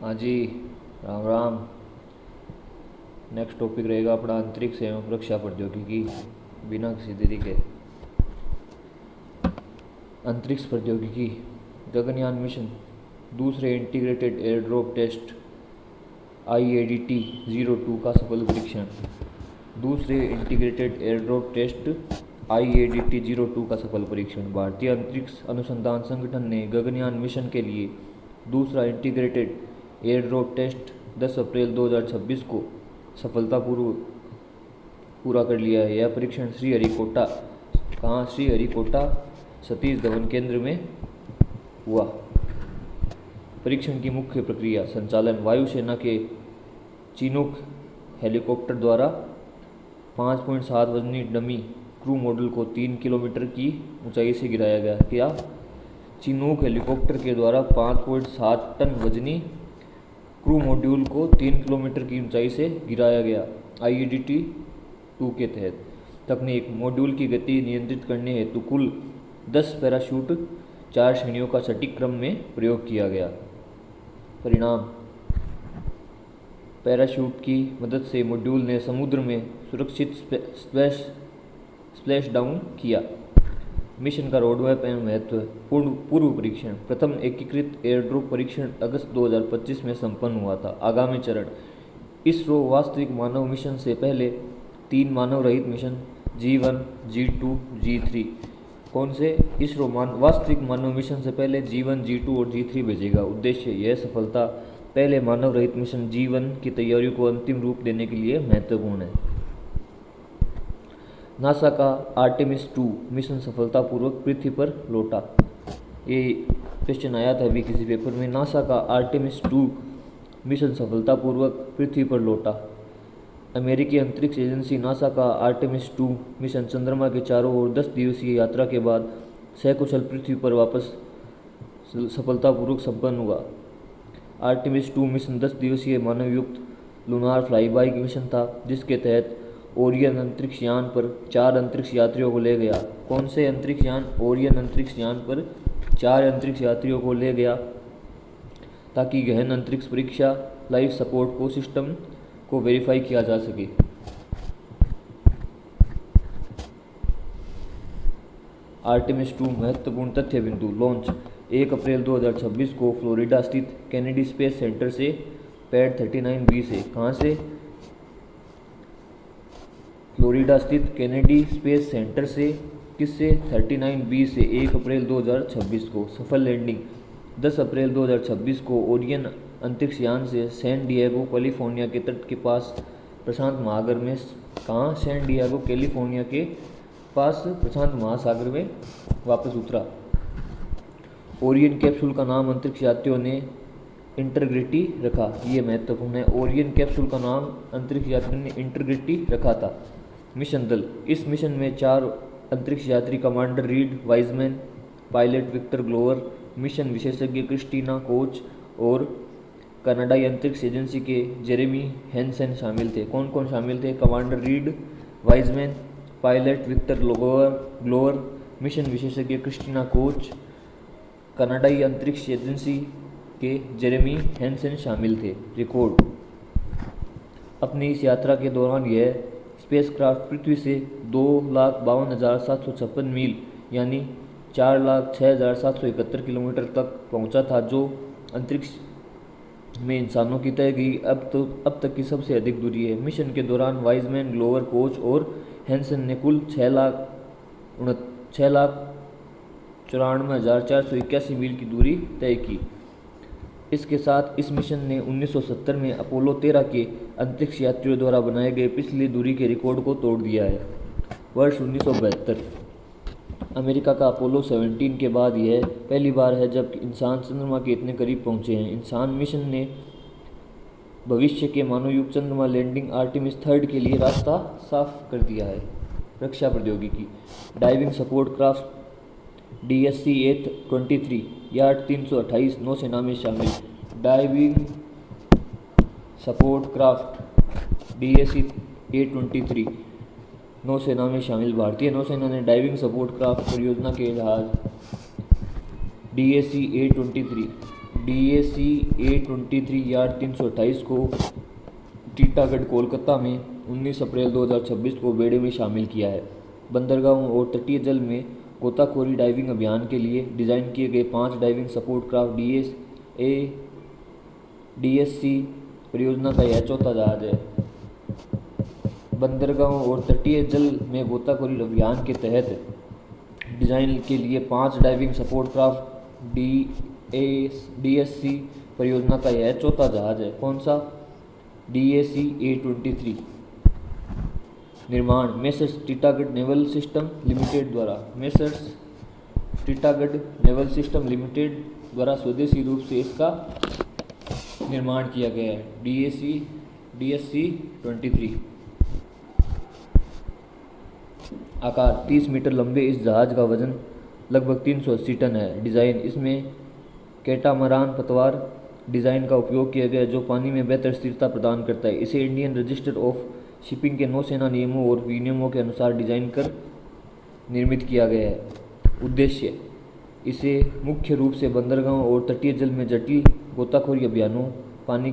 हाँ जी, Ram Ram. Next topic रहेगा अपना अंतरिक्ष एवं रक्षा प्रौद्योगिकी। बिना किसी देरी के अंतरिक्ष प्रौद्योगिकी गगनयान मिशन दूसरे इंटीग्रेटेड एयरड्रॉप टेस्ट IADT 02 का सफल परीक्षण। दूसरे इंटीग्रेटेड एयरड्रॉप टेस्ट IADT 02 का सफल परीक्षण। भारतीय अंतरिक्ष अनुसंधान संगठन ने गगनयान मिशन के लिए दूसरा इंटीग्रेटेड एयरड्रॉप टेस्ट 10 अप्रैल 2026 को सफलतापूर्वक पूरा कर लिया है। यह परीक्षण श्रीहरिकोटा सतीश धवन केंद्र में हुआ। परीक्षण की मुख्य प्रक्रिया संचालन वायुसेना के चिनूक हेलीकॉप्टर द्वारा 5.7 वजनी डमी क्रू मॉड्यूल को 3 किलोमीटर की ऊंचाई से गिराया गया। क्या चिनूक हेलीकॉप्टर के द्वारा 5.7 टन वजनी क्रू मॉड्यूल को 3 किलोमीटर की ऊंचाई से गिराया गया। IADT 2 के तहत तकनीक मॉड्यूल की गति नियंत्रित करने हेतु कुल 10 पैराशूट 4 श्रेणियों का सटीक क्रम में प्रयोग किया गया। परिणाम पैराशूट की मदद से मॉड्यूल ने समुद्र में सुरक्षित स्प्लैश डाउन किया। मिशन का रोडमैप एवं महत्व। पूर्व परीक्षण प्रथम एकीकृत एयरड्रॉप परीक्षण अगस्त 2025 में संपन्न हुआ था। आगामी चरण इसरो वास्तविक मानव मिशन से पहले 3 मानव रहित मिशन G1, G2, G3। कौन से? इसरो वास्तविक मानव मिशन से पहले G1, G2 और G3 भेजेगा। उद्देश्य यह सफलता पहले मानव रहित मिशन G1 की तैयारियों को अंतिम रूप देने के लिए महत्वपूर्ण है। नासा का आर्टेमिस 2 मिशन सफलतापूर्वक पृथ्वी पर लौटा। ये क्वेश्चन आया था अभी किसी पेपर में। नासा का आर्टेमिस 2 मिशन सफलतापूर्वक पृथ्वी पर लौटा। अमेरिकी अंतरिक्ष एजेंसी नासा का आर्टेमिस 2 मिशन चंद्रमा के चारों ओर 10 दिवसीय यात्रा के बाद सकुशल पृथ्वी पर वापस सफलतापूर्वक संपन्न हुआ। आर्टेमिस 2 मिशन 10 दिवसीय मानवयुक्त लूनार फ्लाईबाई मिशन था, जिसके तहत ओरियन अंतरिक्ष यान पर 4 अंतरिक्ष यात्रियों को ले गया। कौन से अंतरिक्ष यान? ओरियन अंतरिक्ष यान पर 4 अंतरिक्ष यात्रियों को ले गया ताकि गहन अंतरिक्ष परीक्षा लाइफ सपोर्ट को सिस्टम को वेरीफाई किया जा सके। आर्टेमिस 2 महत्वपूर्ण तथ्य बिंदु। लॉन्च 1 अप्रैल 2026 को फ्लोरिडा स्थित कैनेडी स्पेस सेंटर से पैड 39B से। कहाँ से? फ्लोरिडा स्थित कैनेडी स्पेस सेंटर से। किससे? 39B से 1 अप्रैल 2026 को। सफल लैंडिंग 10 अप्रैल 2026 को ओरियन अंतरिक्ष यान से सैन डिएगो कैलिफोर्निया के तट के पास प्रशांत महासागर में। कहाँ? सैन डिएगो कैलिफोर्निया के पास प्रशांत महासागर में वापस उतरा। ओरियन कैप्सूल का नाम अंतरिक्ष यात्रियों ने इंटीग्रिटी रखा। ये महत्वपूर्ण है। ओरियन कैप्सूल का नाम अंतरिक्ष यात्रियों ने इंटीग्रिटी रखा था। मिशन दल इस मिशन में 4 अंतरिक्ष यात्री commander Reid Wiseman, pilot Victor Glover, mission विशेषज्ञ क्रिस्टीना कोच और कनाडाई अंतरिक्ष एजेंसी के जेरेमी हैंसन शामिल थे। कौन कौन शामिल थे? Commander Reid Wiseman, pilot Victor Glover, mission विशेषज्ञ क्रिस्टीना कोच, कनाडाई अंतरिक्ष एजेंसी के जेरेमी हैंसन शामिल थे। रिकॉर्ड अपनी इस यात्रा के दौरान यह स्पेसक्राफ्ट पृथ्वी से 2,52,756 मील यानी 4,06,771 किलोमीटर तक पहुंचा था, जो अंतरिक्ष में इंसानों की तय की अब तक की सबसे अधिक दूरी है। मिशन के दौरान वाइजमैन, ग्लोवर, कोच और हैंसन ने कुल 6,94,481 मील की दूरी तय की। इसके साथ इस मिशन ने 1970 में अपोलो 13 के अंतरिक्ष यात्रियों द्वारा बनाए गए पिछली दूरी के रिकॉर्ड को तोड़ दिया है। वर्ष 1972 अमेरिका का अपोलो 17 के बाद यह पहली बार है जब इंसान चंद्रमा के इतने करीब पहुंचे हैं। इंसान मिशन ने भविष्य के मानवयुक्त चंद्रमा लैंडिंग आर्टेमिस 3 के लिए रास्ता साफ कर दिया है। रक्षा प्रौद्योगिकी diving support craft DSC-823 yard 328 नौसेना में शामिल। डाइविंग सपोर्ट क्राफ्ट DSC-823 नौसेना में शामिल। भारतीय नौसेना ने डाइविंग सपोर्ट क्राफ्ट परियोजना के जहाज DSC-823 DAC A-23 यार्ड 328 को टीटागढ़ कोलकाता में 19 अप्रैल 2026 को बेड़े में शामिल किया है। बंदरगाहों और तटीय जल में गोताखोरी डाइविंग अभियान के लिए डिज़ाइन किए गए 5 डाइविंग सपोर्ट क्राफ्ट DSC परियोजना का यह चौथा जहाज है। बंदरगाहों और तटीय जल में गोताखोरी अभियान के तहत डिज़ाइन के लिए 5 डाइविंग सपोर्ट क्राफ्ट DSC परियोजना का यह चौथा जहाज है। कौन सा? DAC A-23। निर्माण messrs Titagarh naval system limited द्वारा स्वदेशी रूप से इसका निर्माण किया गया है। DSC 23। आकार 30 मीटर लंबे इस जहाज का वजन लगभग 380 टन है। डिज़ाइन इसमें कैटामरान पतवार डिज़ाइन का उपयोग किया गया है जो पानी में बेहतर स्थिरता प्रदान करता है। इसे इंडियन रजिस्टर ऑफ शिपिंग के नौसेना नियमों और विनियमों के अनुसार डिज़ाइन कर निर्मित किया गया है। उद्देश्य इसे मुख्य रूप से बंदरगाहों और तटीय जल में जटिल गोताखोरी अभियानों, पानी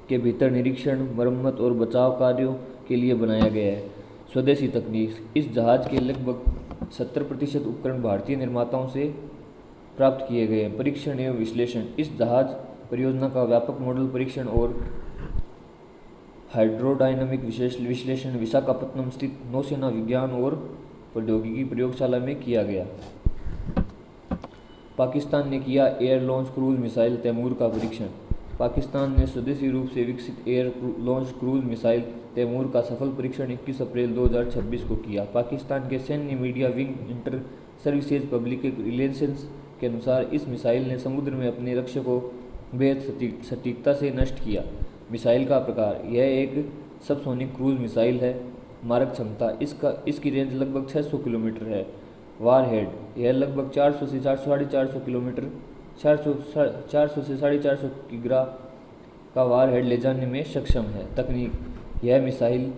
के भीतर निरीक्षण, मरम्मत और बचाव कार्यों के लिए बनाया गया है। स्वदेशी तकनीक इस जहाज के लगभग 70% उपकरण भारतीय निर्माताओं से प्राप्त किए गए हैं। परीक्षण एवं विश्लेषण इस जहाज परियोजना का व्यापक मॉडल परीक्षण और हाइड्रोडायनामिक विश्लेषण विशाखापत्तनम स्थित नौसेना विज्ञान और प्रौद्योगिकी प्रयोगशाला में किया गया। पाकिस्तान ने किया air launch cruise missile Taimur का परीक्षण। पाकिस्तान ने स्वदेशी रूप से विकसित air launch cruise missile Taimur का सफल परीक्षण 21 अप्रैल 2026 को किया। पाकिस्तान के सैन्य media wing inter services public relations के अनुसार इस मिसाइल ने समुद्र में अपने लक्ष्य को बेहद सटीकता से नष्ट किया। मिसाइल का प्रकार यह एक सबसोनिक क्रूज मिसाइल है। मारक क्षमता इसकी रेंज लगभग 600 किलोमीटर है। वारहेड यह लगभग 400 से 450 किलोमीटर 400 से 450 किग्रा का वारहेड ले जाने में सक्षम है। तकनीक यह मिसाइल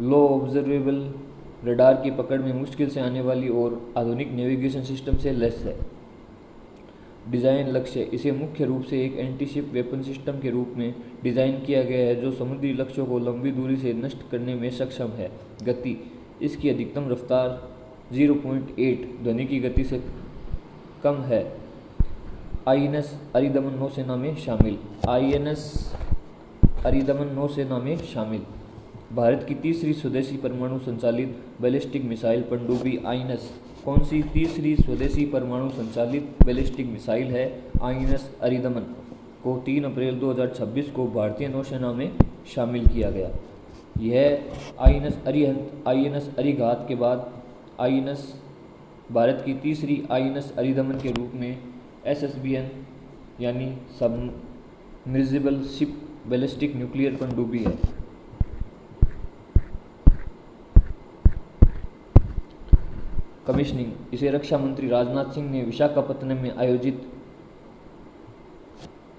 लो ऑब्जर्वेबल रडार की पकड़ में मुश्किल से आने वाली और आधुनिक नेविगेशन सिस्टम से लैस है। डिज़ाइन लक्ष्य इसे मुख्य रूप से एक एंटी-शिप वेपन सिस्टम के रूप में डिज़ाइन किया गया है जो समुद्री लक्ष्यों को लंबी दूरी से नष्ट करने में सक्षम है। गति इसकी अधिकतम रफ्तार 0.8 ध्वनि की गति से कम है। INS अरिदमन नौसेना में शामिल भारत की तीसरी स्वदेशी परमाणु संचालित बैलिस्टिक मिसाइल पनडुब्बी INS। कौन सी तीसरी स्वदेशी परमाणु संचालित बैलिस्टिक मिसाइल है? INS अरिदमन को 3 अप्रैल 2026 को भारतीय नौसेना में शामिल किया गया। यह INS अरिघात के बाद भारत की तीसरी INS अरिदमन के रूप में SSBN यानी सबमर्सिबल शिप बैलिस्टिक न्यूक्लियर पनडुब्बी है। कमीशनिंग इसे रक्षा मंत्री राजनाथ सिंह ने विशाखापत्तनम में आयोजित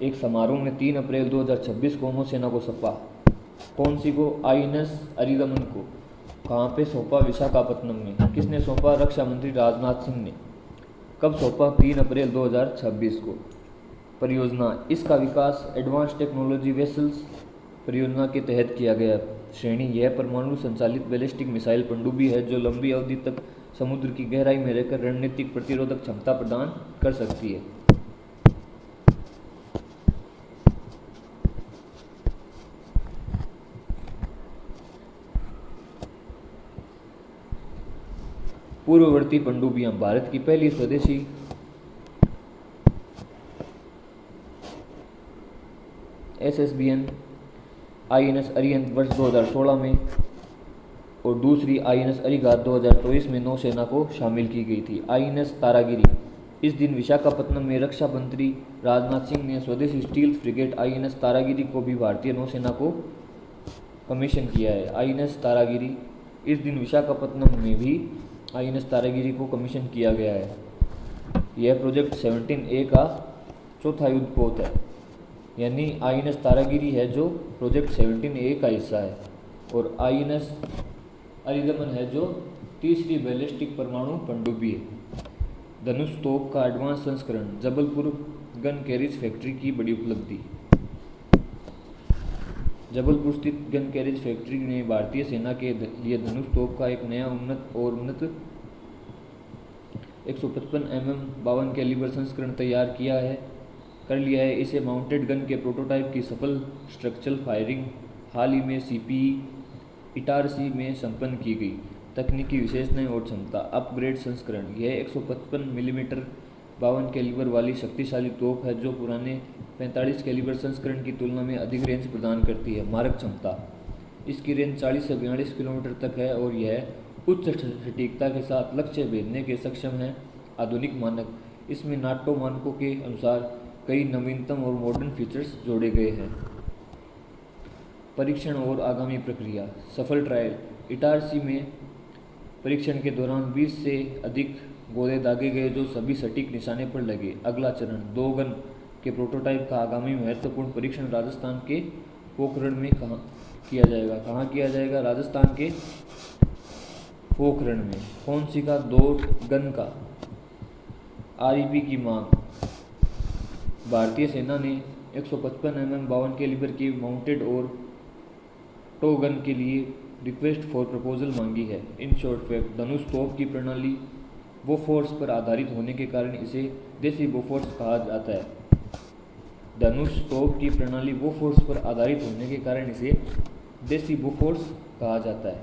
एक समारोह में 3 अप्रैल 2026 को नौसेना को सौंपा। कौन सी को? INS अरिदमन को। कहाँ पे सौंपा? विशाखापत्तनम में। किसने सौंपा? रक्षा मंत्री राजनाथ सिंह ने। कब सौंपा? 3 अप्रैल 2026 को। परियोजना इसका विकास एडवांस टेक्नोलॉजी वेसल्स परियोजना के तहत किया गया। श्रेणी यह परमाणु संचालित बैलिस्टिक मिसाइल पनडुब्बी है जो लंबी अवधि तक समुद्र की गहराई में रहकर रणनीतिक प्रतिरोधक क्षमता प्रदान कर सकती है। पूर्ववर्ती पनडुब्बियां भारत की पहली स्वदेशी SSBN INS अरिहंत वर्ष 2016 में और दूसरी INS अरिघात 2024 में नौसेना को शामिल की गई थी। INS तारागिरी इस दिन विशाखापत्तनम में रक्षा मंत्री राजनाथ सिंह ने स्वदेशी स्टील्थ फ्रिगेट INS तारागिरी को भी भारतीय नौसेना को कमीशन किया है। INS तारागिरी इस दिन विशाखापत्तनम में भी INS तारागिरी को कमीशन किया गया है। यह प्रोजेक्ट 17A का चौथा युद्धपोत है, यानी INS तारागिरी है जो प्रोजेक्ट 17A का हिस्सा है और INS अरिदमन है जो तीसरी बैलिस्टिक परमाणु पनडुब्बी है। धनुष तोप का एडवांस संस्करण जबलपुर गन कैरिज फैक्ट्री की बड़ी उपलब्धि। जबलपुर स्थित गन कैरिज फैक्ट्री ने भारतीय सेना के लिए धनुष तोप का एक नया उन्नत 155 mm 52 कैलिबर संस्करण तैयार कर लिया है। इसे माउंटेड गन के प्रोटोटाइप की सफल स्ट्रक्चरल फायरिंग हाल ही में सीपीई इटारसी में संपन्न की गई। तकनीकी विशेषताएं और क्षमता। अपग्रेड संस्करण। यह 155 मिलीमीटर 52 कैलिबर वाली शक्तिशाली तोप है जो पुराने 45 कैलिबर संस्करण की तुलना में अधिक रेंज प्रदान करती है। मारक क्षमता। इसकी रेंज 40 से 42 किलोमीटर तक है और यह उच्च सटीकता के साथ लक्ष्य भेदने के सक्षम है। आधुनिक मानक। इसमें नाटो मानकों के अनुसार कई नवीनतम और मॉडर्न फीचर्स जोड़े गए हैं। परीक्षण और आगामी प्रक्रिया। सफल ट्रायल। इटारसी में परीक्षण के दौरान 20 से अधिक गोले दागे गए जो सभी सटीक निशाने पर लगे। अगला चरण 2 गन के प्रोटोटाइप का आगामी महत्वपूर्ण परीक्षण राजस्थान के पोखरण में किया जाएगा। कहाँ किया जाएगा? राजस्थान के पोखरण में। कौन सी का? 2 गन का। आरईपी की मांग। भारतीय सेना ने 155 mm 52 कैलिबर की माउंटेड और टो गन के लिए रिक्वेस्ट फॉर प्रपोजल मांगी है। इन शॉर्ट फैक्ट, धनुष तोप की प्रणाली बोफोर्स पर आधारित होने के कारण इसे देसी बोफोर्स कहा जाता है। धनुष तोप की प्रणाली बोफोर्स पर आधारित होने के कारण इसे देसी बोफोर्स कहा जाता है।